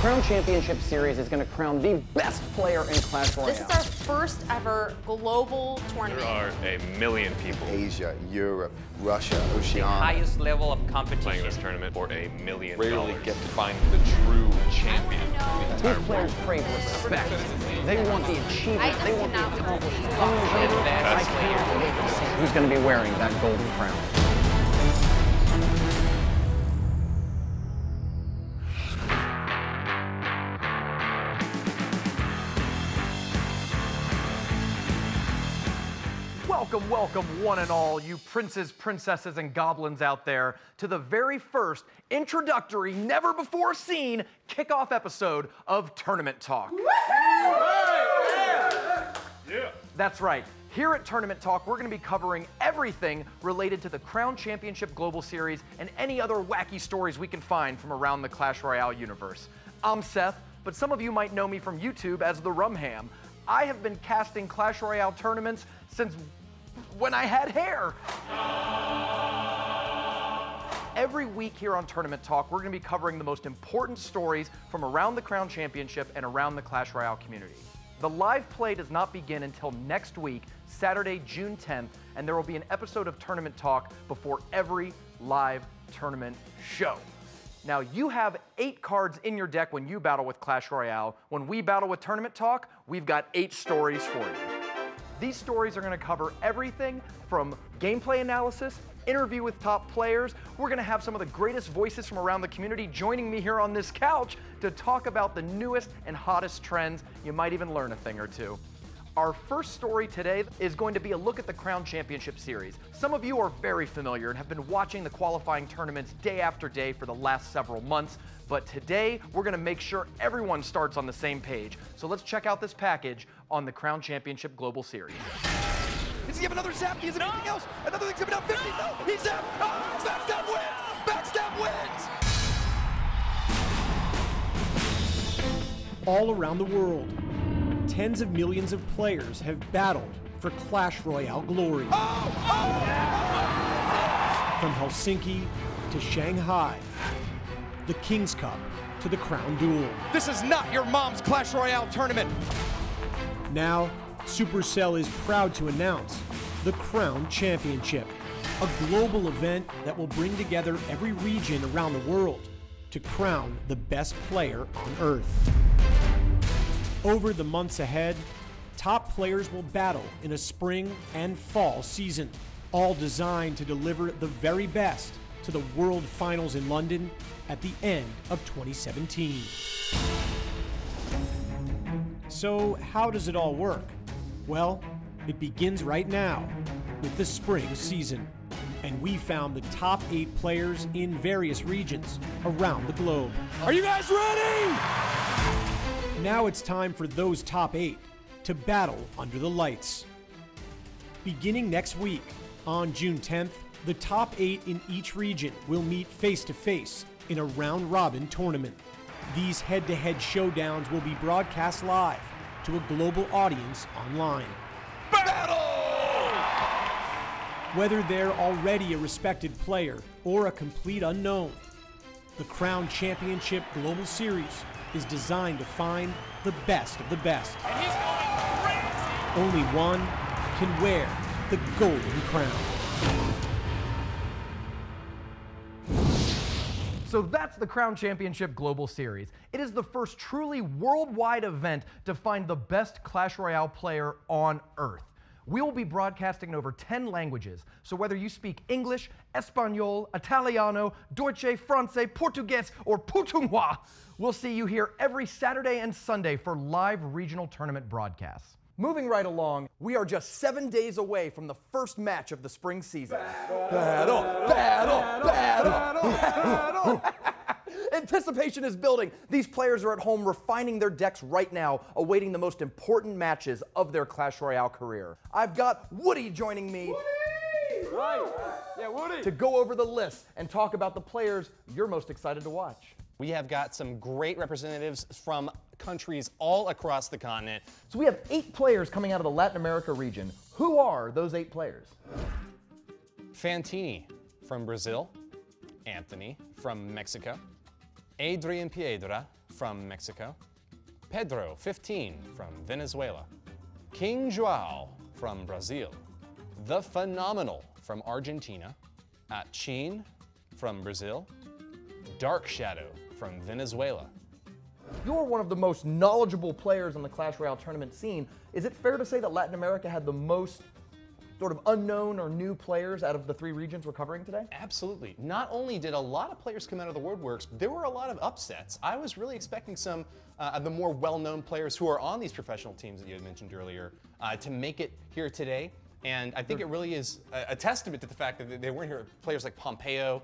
Crown Championship Series is going to crown the best player in Clash Royale. This is our first ever global tournament. There are 1 million people. Asia, Europe, Russia, The Oceania. highest level of competition. Playing this tournament for $1 million. Rarely get to find the true champion. These players crave respect. They want the achievement. They want the accomplishment. Best player. Who's going to be wearing that golden crown? Welcome, welcome, one and all, you princes, princesses, and goblins out there, to the very first introductory, never-before-seen kickoff episode of Tournament Talk. Yeah. That's right. Here at Tournament Talk, we're going to be covering everything related to the Crown Championship Global Series and any other wacky stories we can find from around the Clash Royale universe. I'm Seth, but some of you might know me from YouTube as the Rumham. I have been casting Clash Royale tournaments since when I had hair. Every week here on Tournament Talk, we're going to be covering the most important stories from around the Crown Championship and around the Clash Royale community. The live play does not begin until next week, Saturday, June 10th, and there will be an episode of Tournament Talk before every live tournament show. Now, you have 8 cards in your deck when you battle with Clash Royale. When we battle with Tournament Talk, we've got 8 stories for you. These stories are going to cover everything from gameplay analysis, interview with top players. We're going to have some of the greatest voices from around the community joining me here on this couch to talk about the newest and hottest trends. You might even learn a thing or two. Our first story today is going to be a look at the Crown Championship Series. Some of you are very familiar and have been watching the qualifying tournaments day after day for the last several months, but today we're going to make sure everyone starts on the same page. So let's check out this package on the Crown Championship Global Series. Does he have another zap? He has anything else? Another thing's coming out 50. No, he's zapped. Oh, backstab wins. All around the world, tens of millions of players have battled for Clash Royale glory. From Helsinki to Shanghai, the King's Cup to the Crown Duel. This is not your mom's Clash Royale tournament. Now, Supercell is proud to announce the Crown Championship, a global event that will bring together every region around the world to crown the best player on Earth. Over the months ahead, top players will battle in a spring and fall season, all designed to deliver the very best to the World Finals in London at the end of 2017. So how does it all work? Well, it begins right now with the spring season, and we found the top 8 players in various regions around the globe. Are you guys ready? Now it's time for those top 8 to battle under the lights. Beginning next week, on June 10th, the top 8 in each region will meet face-to-face in a round-robin tournament. These head-to-head showdowns will be broadcast live to a global audience online. Battle! Whether they're already a respected player or a complete unknown, the Crown Championship Global Series is designed to find the best of the best. And he's going crazy! Only one can wear the Golden Crown. So that's the Crown Championship Global Series. It is the first truly worldwide event to find the best Clash Royale player on Earth. We will be broadcasting in over 10 languages, so whether you speak English, Espanol, Italiano, Deutsche, Francais, Portuguese, or Putonghua, we'll see you here every Saturday and Sunday for live regional tournament broadcasts. Moving right along, we are just 7 days away from the first match of the spring season. Battle! Anticipation is building. These players are at home refining their decks right now, awaiting the most important matches of their Clash Royale career. I've got Woody joining me. Woody! Right. Yeah, Woody. To go over the list and talk about the players you're most excited to watch. We have got some great representatives from countries all across the continent. So we have 8 players coming out of the Latin America region. Who are those 8 players? Fantini from Brazil, Anthony from Mexico, Adrian Piedra from Mexico. Pedro, 15, from Venezuela. King Joao from Brazil. The Phenomenal from Argentina. Chin from Brazil. Dark Shadow from Venezuela. You're one of the most knowledgeable players on the Clash Royale tournament scene. Is it fair to say that Latin America had the most sort of unknown or new players out of the 3 regions we're covering today? Absolutely. Not only did a lot of players come out of the woodworks, there were a lot of upsets. I was really expecting some of the more well-known players who are on these professional teams that you had mentioned earlier to make it here today. And I think it really is a testament to the fact that they weren't here. Players like Pompeo.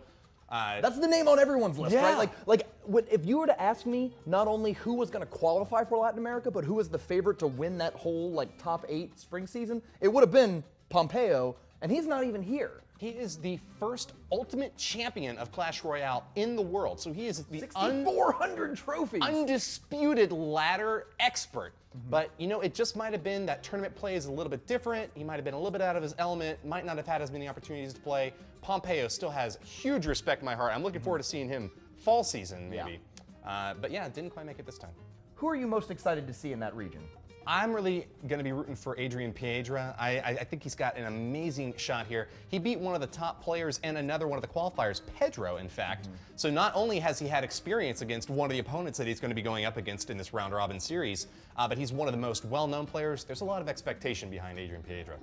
That's the name on everyone's list, Yeah. right? If you were to ask me not only who was going to qualify for Latin America, but who was the favorite to win that whole top 8 spring season, it would have been Pompeo, and he's not even here. He is the first ultimate champion of Clash Royale in the world. So he is the 6,400 trophies. Undisputed ladder expert. But, you know, it just might have been that tournament play is a little bit different. He might have been a little bit out of his element, might not have had as many opportunities to play. Pompeo still has huge respect in my heart. I'm looking forward to seeing him fall season, maybe. But yeah, didn't quite make it this time. Who are you most excited to see in that region? I'm really going to be rooting for Adrian Piedra. I think he's got an amazing shot here. He beat one of the top players and another one of the qualifiers, Pedro, in fact. So not only has he had experience against one of the opponents that he's going to be going up against in this round-robin series, but he's one of the most well-known players. There's a lot of expectation behind Adrian Piedra.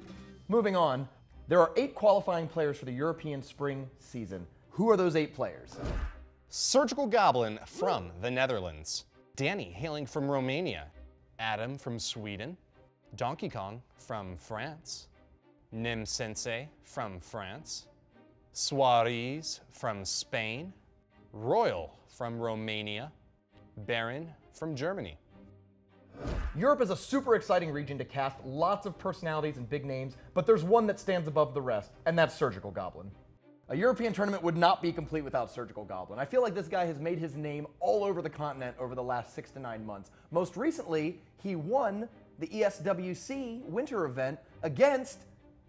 Moving on, there are 8 qualifying players for the European spring season. Who are those 8 players? Surgical Goblin from the Netherlands. Danny, hailing from Romania. Adam from Sweden, Donkey Kong from France, Nim Sensei from France, Suarez from Spain, Royale from Romania, Baron from Germany. Europe is a super exciting region to cast, lots of personalities and big names, but there's one that stands above the rest, and that's Surgical Goblin. A European tournament would not be complete without Surgical Goblin. I feel like this guy has made his name all over the continent over the last 6 to 9 months. Most recently, he won the ESWC winter event against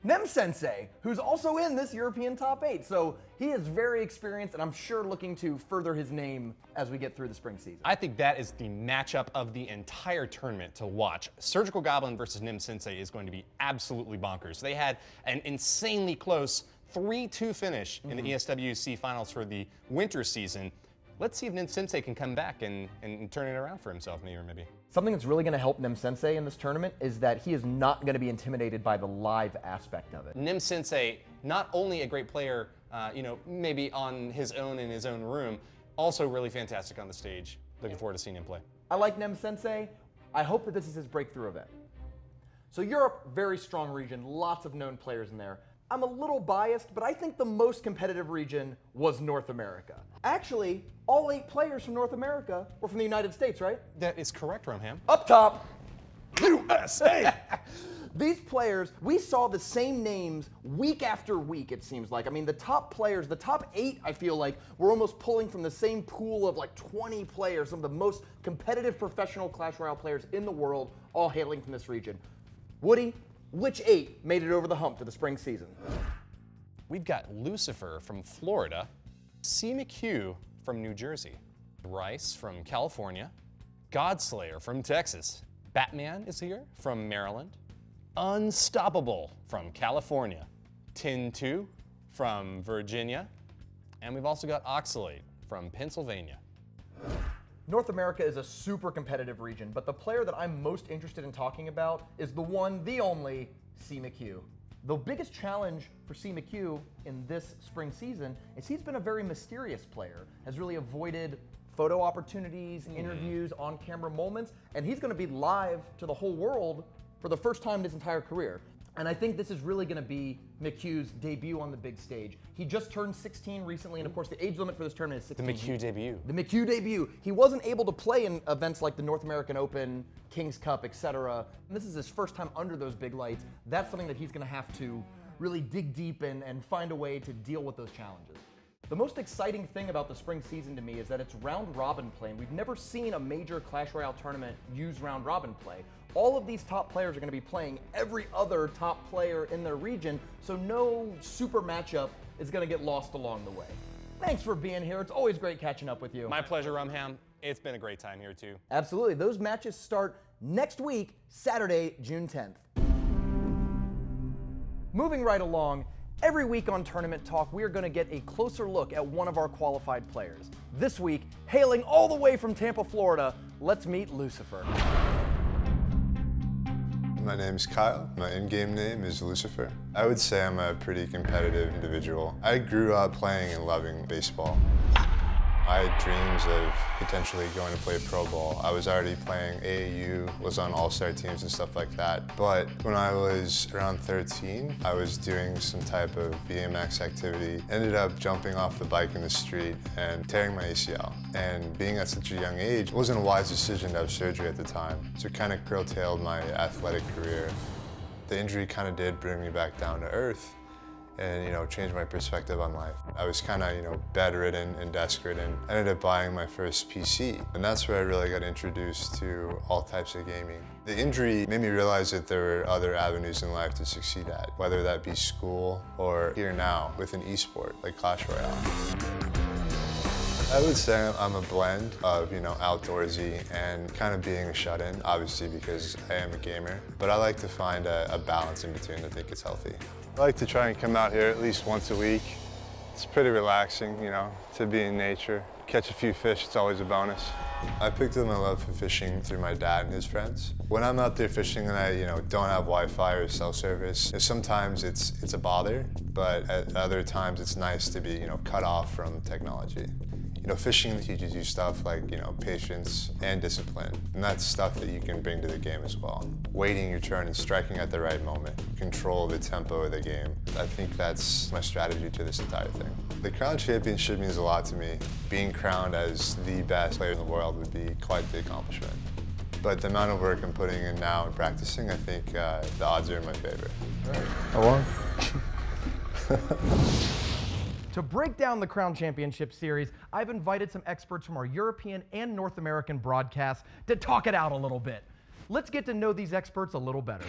Nem Sensei, who's also in this European top 8. So he is very experienced, and I'm sure looking to further his name as we get through the spring season. I think that is the matchup of the entire tournament to watch. Surgical Goblin versus Nim Sensei is going to be absolutely bonkers. They had an insanely close 3-2 finish in the ESWC finals for the winter season. Let's see if Nim Sensei can come back and turn it around for himself, maybe. Something that's really going to help Nim Sensei in this tournament is that he is not going to be intimidated by the live aspect of it. Nim Sensei, not only a great player, maybe on his own in his own room, also really fantastic on the stage. Looking forward to seeing him play. I like Nim Sensei. I hope that this is his breakthrough event. So Europe, very strong region, lots of known players in there. I'm a little biased, but I think the most competitive region was North America. Actually, all 8 players from North America were from the United States, right? That is correct, Romham. Up top, USA! these players, we saw the same names week after week, it seems like. I mean, the top players, the top 8, I feel like, were almost pulling from the same pool of 20 players, some of the most competitive professional Clash Royale players in the world, all hailing from this region. Woody, which 8 made it over the hump to the spring season? We've got Lucifer from Florida, C. McHugh from New Jersey, Rice from California, Godslayer from Texas, Batman is here from Maryland, Unstoppable from California, Tin2 from Virginia, and we've also got Oxalate from Pennsylvania. North America is a super competitive region, but the player that I'm most interested in talking about is the one, the only, C. McHugh. The biggest challenge for C. McHugh in this spring season is he's been a very mysterious player, has really avoided photo opportunities, interviews, on-camera moments, and he's going to be live to the whole world for the first time in his entire career. And I think this is really going to be McHugh's debut on the big stage. He just turned 16 recently, and of course the age limit for this tournament is 16. The McHugh debut. The McHugh debut. He wasn't able to play in events like the North American Open, King's Cup, etc. And this is his first time under those big lights. That's something that he's going to have to really dig deep in and find a way to deal with those challenges. The most exciting thing about the spring season to me is that it's round robin play. And we've never seen a major Clash Royale tournament use round robin play. All of these top players are going to be playing every other top player in their region, so no super matchup is going to get lost along the way. Thanks for being here. It's always great catching up with you. My pleasure, Rumham. It's been a great time here too. Absolutely. Those matches start next week, Saturday, June 10th. Moving right along, every week on Tournament Talk, we are going to get a closer look at one of our qualified players. This week, hailing all the way from Tampa, Florida, let's meet Lucifer. My name is Kyle. My in-game name is Lucifer. I would say I'm a pretty competitive individual. I grew up playing and loving baseball. I had dreams of potentially going to play pro ball. I was already playing AAU, was on all-star teams and stuff like that. But when I was around 13, I was doing some type of BMX activity. Ended up jumping off the bike in the street and tearing my ACL. And being at such a young age, it wasn't a wise decision to have surgery at the time. So it kind of curtailed my athletic career. The injury kind of did bring me back down to earth and, you know, changed my perspective on life. I was kind of, you know, bedridden and desperate, and I ended up buying my first PC. And that's where I really got introduced to all types of gaming. The injury made me realize that there were other avenues in life to succeed at, whether that be school or here now with an esport like Clash Royale. I would say I'm a blend of, you know, outdoorsy and kind of being a shut-in, obviously because I am a gamer. But I like to find a balance in between. I think it's healthy. I like to try and come out here at least once a week. It's pretty relaxing, you know, to be in nature. Catch a few fish, it's always a bonus. I picked up my love for fishing through my dad and his friends. When I'm out there fishing and I, you know, don't have Wi-Fi or cell service, sometimes it's a bother, but at other times it's nice to be, you know, cut off from technology. You know, fishing teaches you stuff like, you know, patience and discipline. And that's stuff that you can bring to the game as well. Waiting your turn and striking at the right moment. Control the tempo of the game. I think that's my strategy to this entire thing. The Crown Championship means a lot to me. Being crowned as the best player in the world would be quite the accomplishment. But the amount of work I'm putting in now and practicing, I think the odds are in my favor. How long? To break down the Crown Championship Series, I've invited some experts from our European and North American broadcasts to talk it out a little bit. Let's get to know these experts a little better.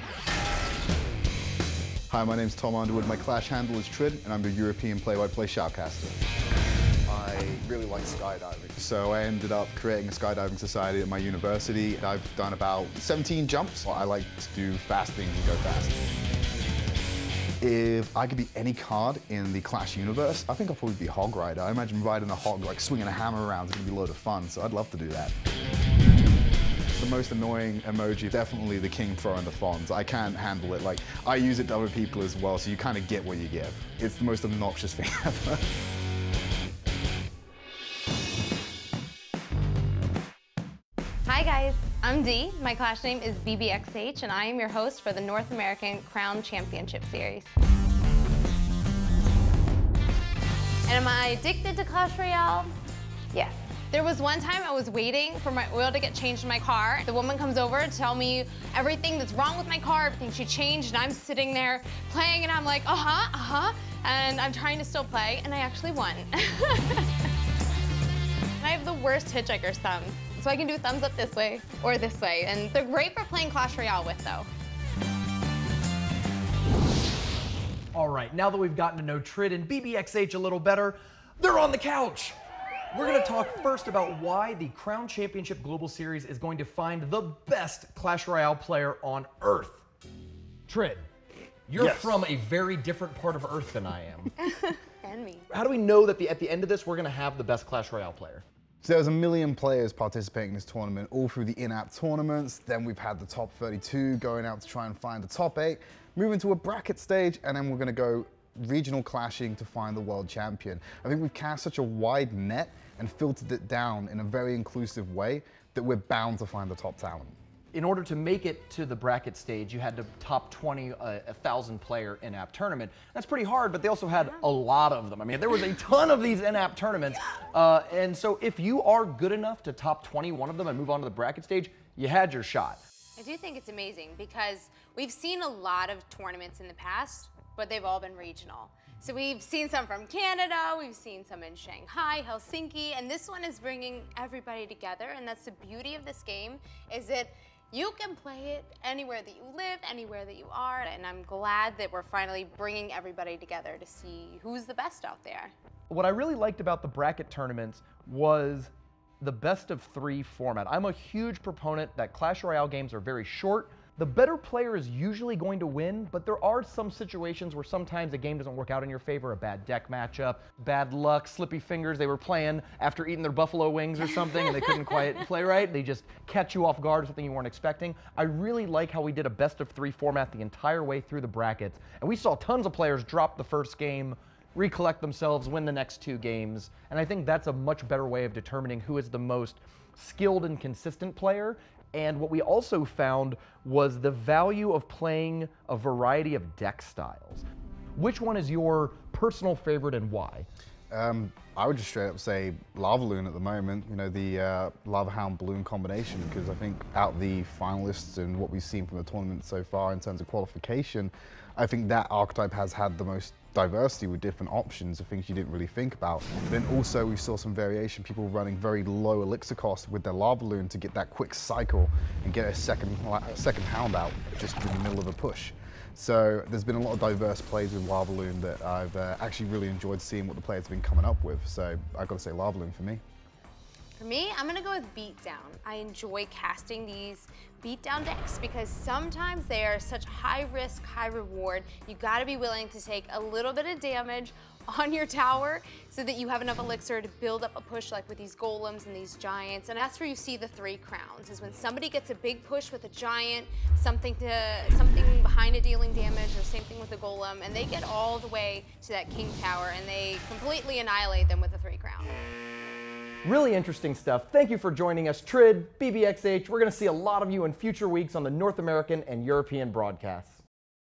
Hi, my name's Tom Underwood. My Clash handle is Trid, and I'm the European play-by-play shoutcaster. I really like skydiving. So I ended up creating a skydiving society at my university. I've done about 17 jumps. I like to do fast things and go fast. If I could be any card in the Clash universe, I think I'll probably be Hog Rider. I imagine riding a hog, like swinging a hammer around, is gonna be a load of fun, so I'd love to do that. The most annoying emoji, definitely the king throwing the fawns. I can't handle it. Like, I use it to other people as well, so you kind of get what you give. It's the most obnoxious thing ever. Hi guys, I'm Dee. My Clash name is BBXH, and I am your host for the North American Crown Championship Series. And am I addicted to Clash Royale? Yes. There was one time I was waiting for my oil to get changed in my car. The woman comes over to tell me everything that's wrong with my car, everything she changed, and I'm sitting there playing, and I'm like, and I'm trying to still play, and I actually won. I have the worst hitchhiker's thumbs. So I can do thumbs up this way or this way. And they're great for playing Clash Royale with, though. All right, now that we've gotten to know Trid and BBXH a little better, they're on the couch. We're gonna talk first about why the Crown Championship Global Series is going to find the best Clash Royale player on Earth. Trid, you're from a very different part of Earth than I am. And me. How do we know that at the end of this, we're gonna have the best Clash Royale player? So there was 1 million players participating in this tournament, all through the in-app tournaments. Then we've had the top 32 going out to try and find the top 8, move into a bracket stage, and then we're gonna go regional clashing to find the world champion. I think we've cast such a wide net and filtered it down in a very inclusive way that we're bound to find the top talent. In order to make it to the bracket stage, you had to top 20 a 1,000 player in-app tournament. That's pretty hard, but they also had a lot of them. I mean, there was a ton of these in-app tournaments. And so if you are good enough to top 21 of them and move on to the bracket stage, you had your shot. I do think it's amazing because we've seen a lot of tournaments in the past, but they've all been regional. So we've seen some from Canada, we've seen some in Shanghai, Helsinki, and this one is bringing everybody together. And that's the beauty of this game, is that you can play it anywhere that you live, anywhere that you are, and I'm glad that we're finally bringing everybody together to see who's the best out there. What I really liked about the bracket tournaments was the best of 3 format. I'm a huge proponent that Clash Royale games are very short. The better player is usually going to win, but there are some situations where sometimes a game doesn't work out in your favor, a bad deck matchup, bad luck, slippy fingers. They were playing after eating their buffalo wings or something and they couldn't quite play right. They just catch you off guard, something you weren't expecting. I really like how we did a best of 3 format the entire way through the brackets. And we saw tons of players drop the first game, recollect themselves, win the next 2 games. And I think that's a much better way of determining who is the most skilled and consistent player. And what we also found was the value of playing a variety of deck styles. Which one is your personal favorite and why? I would just straight up say Lava Loon at the moment, you know, the Lava Hound Balloon combination, because I think out of the finalists and what we've seen from the tournament so far in terms of qualification, I think that archetype has had the most diversity with different options of things you didn't really think about. Then also we saw some variation, people running very low elixir cost with their Lava Loon to get that quick cycle and get a second hound out just in the middle of a push. So there's been a lot of diverse plays with Lava Loon that I've actually really enjoyed seeing what the players have been coming up with. So I've got to say Lava Loon for me. For me, I'm gonna go with Beatdown. I enjoy casting these Beatdown decks because sometimes they are such high risk, high reward. You gotta be willing to take a little bit of damage on your tower so that you have enough elixir to build up a push like with these golems and these giants. And that's where you see the 3 crowns, is when somebody gets a big push with a giant, something behind it dealing damage, or same thing with the golem, and they get all the way to that king tower and they completely annihilate them with the 3 crowns. Really interesting stuff. Thank you for joining us, Trid, BBXH. We're going to see a lot of you in future weeks on the North American and European broadcasts.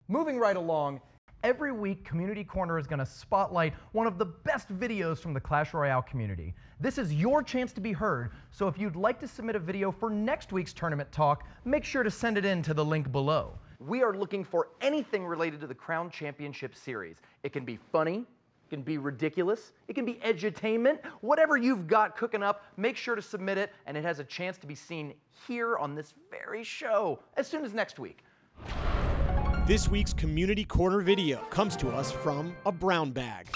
Moving right along, every week Community Corner is going to spotlight one of the best videos from the Clash Royale community. This is your chance to be heard, so if you'd like to submit a video for next week's tournament talk, make sure to send it in to the link below. We are looking for anything related to the Crown Championship Series. It can be funny, it can be ridiculous, it can be edutainment, whatever you've got cooking up, make sure to submit it, and it has a chance to be seen here on this very show as soon as next week. This week's Community Corner video comes to us from a brown bag.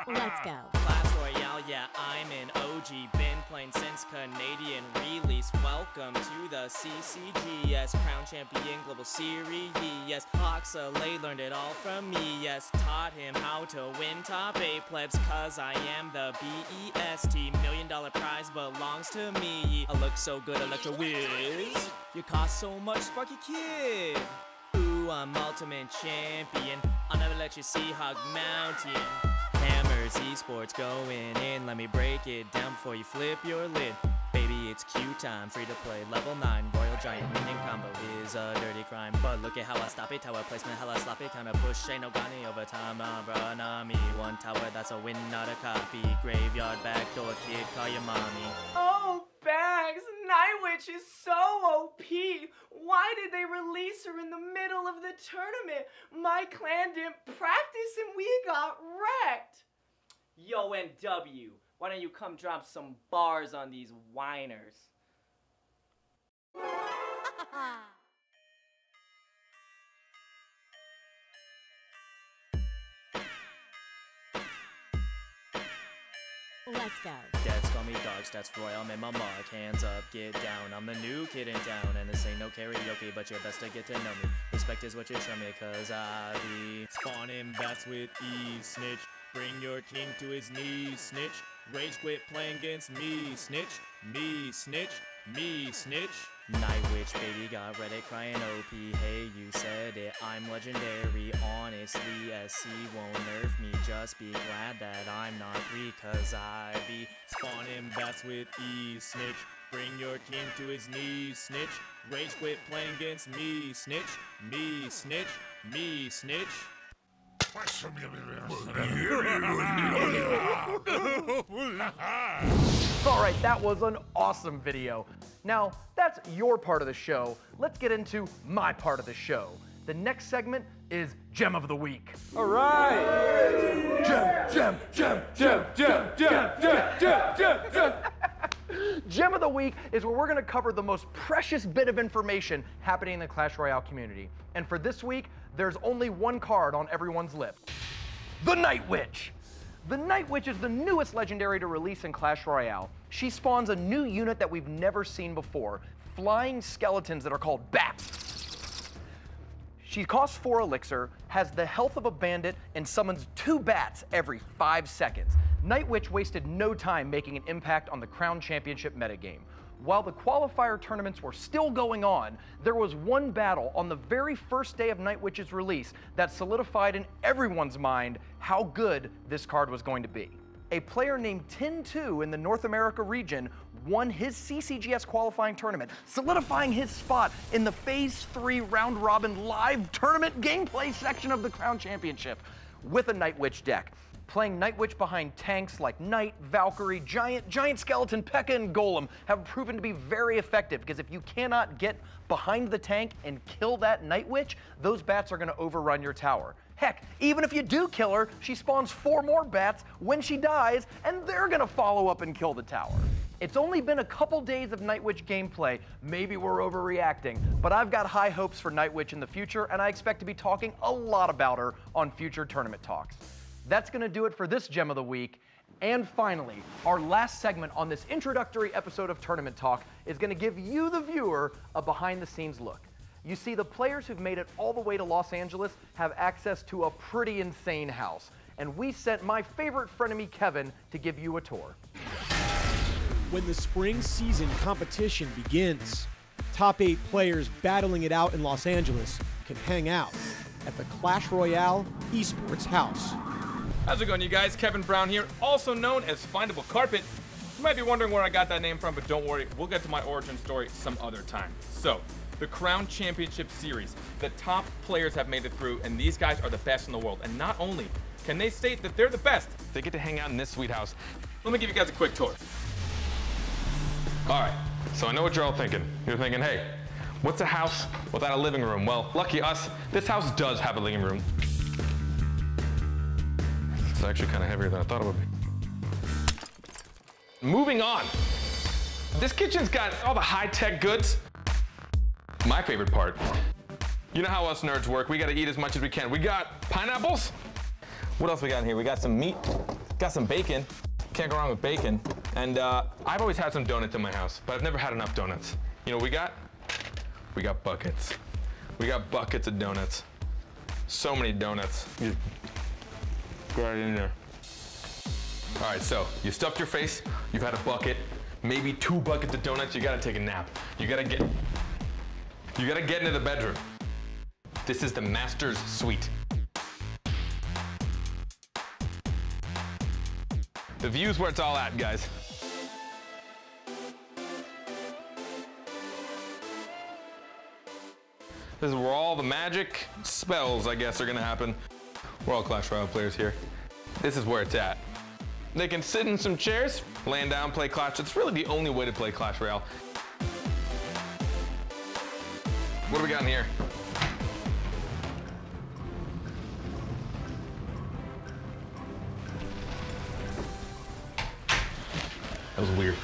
Let's go. Clash Royale, yeah, I'm an OG. Been playing since Canadian release. Welcome to the CCGS Crown Champion Global Series. Yes, Oxalate learned it all from me. Yes, taught him how to win top 8 plebs, cause I am the BEST. $1 million prize belongs to me. I look so good, Electro Whiz. You cost so much, Sparky Kid. Ooh, I'm ultimate champion. I'll never let you see Hog Mountain. Hammers, esports going in. Let me break it down before you flip your lid. Baby, it's Q time, free to play. Level 9, Royal Giant minion combo is a dirty crime. But look at how I stop it. Tower placement, hella sloppy. Kinda push, ain't no gunny over time. Bruh, nah, me. One tower, that's a win, not a copy. Graveyard, backdoor, kid, call your mommy. Oh, Bags, Nightwitch is so OP. Why did they release her in the middle of the tournament? My clan didn't practice and we got wrecked. Yo, NW, why don't you come drop some bars on these whiners? Let's go. Dad's call me dogs, that's Royale, made my mark. Hands up, get down. I'm the new kid in town, and this ain't no karaoke, but you're best to get to know me. Respect is what you show me, cause I be spawning bats with ease, snitch. Bring your king to his knees, snitch. Rage quit playing against me, snitch. Me, snitch. Me, snitch. Nightwitch, baby, got Reddit crying OP. Hey, you said it, I'm legendary. Honestly, SC won't nerf me. Just be glad that I'm not free, cause I be spawning bats with ease, snitch. Bring your king to his knees, snitch. Rage quit playing against me, snitch. Me, snitch. Me, snitch. Alright, that was an awesome video. Now, that's your part of the show. Let's get into my part of the show. The next segment is Gem of the Week. Alright! Gem. Gem of the Week is where we're going to cover the most precious bit of information happening in the Clash Royale community. And for this week, there's only one card on everyone's lip. The Night Witch. The Night Witch is the newest legendary to release in Clash Royale. She spawns a new unit that we've never seen before, flying skeletons that are called bats. She costs 4 elixir, has the health of a bandit, and summons 2 bats every 5 seconds. Night Witch wasted no time making an impact on the Crown Championship metagame. While the qualifier tournaments were still going on, there was one battle on the very first day of Night Witch's release that solidified in everyone's mind how good this card was going to be. A player named Tin2 in the North America region won his CCGS qualifying tournament, solidifying his spot in the Phase 3 round robin live tournament gameplay section of the Crown Championship with a Night Witch deck. Playing Night Witch behind tanks like Knight, Valkyrie, Giant Skeleton, P.E.K.K.A, and Golem have proven to be very effective, because if you cannot get behind the tank and kill that Night Witch, those bats are going to overrun your tower. Heck, even if you do kill her, she spawns 4 more bats when she dies, and they're going to follow up and kill the tower. It's only been a couple days of Night Witch gameplay. Maybe we're overreacting, but I've got high hopes for Night Witch in the future, and I expect to be talking a lot about her on future tournament talks. That's going to do it for this Gem of the Week. And finally, our last segment on this introductory episode of Tournament Talk is going to give you, the viewer, a behind-the-scenes look. You see, the players who've made it all the way to Los Angeles have access to a pretty insane house. And we sent my favorite frenemy, Kevin, to give you a tour. When the spring season competition begins, top 8 players battling it out in Los Angeles can hang out at the Clash Royale Esports House. How's it going, you guys? Kevin Brown here, also known as Findable Carpet. You might be wondering where I got that name from, but don't worry, we'll get to my origin story some other time. So, the Crown Championship Series. The top players have made it through, and these guys are the best in the world. And not only can they state that they're the best, they get to hang out in this sweet house. Let me give you guys a quick tour. All right, so I know what you're all thinking. You're thinking, hey, what's a house without a living room? Well, lucky us, this house does have a living room. It's actually kind of heavier than I thought it would be. Moving on. This kitchen's got all the high-tech goods. My favorite part. You know how us nerds work. We gotta eat as much as we can. We got pineapples. What else we got in here? We got some meat, got some bacon. Can't go wrong with bacon. And I've always had some donuts in my house, but I've never had enough donuts. You know what we got? We got buckets. We got buckets of donuts. So many donuts. You go right in there. All right, so you stuffed your face, you've had a bucket, maybe 2 buckets of donuts, you gotta take a nap. You gotta get into the bedroom. This is the Master's Suite. The view's where it's all at, guys. This is where all the magic spells, I guess, are gonna happen. We're all Clash Royale players here. This is where it's at. They can sit in some chairs, laying down, play Clash. It's really the only way to play Clash Royale. What do we got in here? That was weird.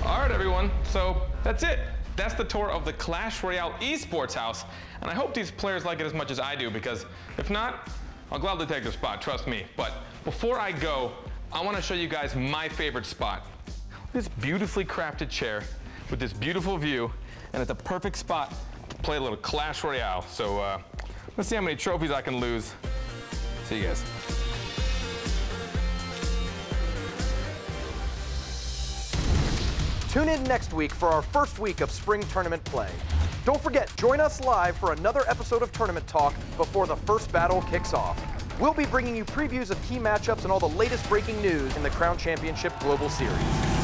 All right, everyone, so that's it. That's the tour of the Clash Royale Esports House, and I hope these players like it as much as I do, because if not, I'll gladly take their spot, trust me. But before I go, I want to show you guys my favorite spot. This beautifully crafted chair with this beautiful view, and it's a perfect spot to play a little Clash Royale. So let's see how many trophies I can lose. See you guys. Tune in next week for our first week of spring tournament play. Don't forget, join us live for another episode of Tournament Talk before the first battle kicks off. We'll be bringing you previews of key matchups and all the latest breaking news in the Crown Championship Global Series.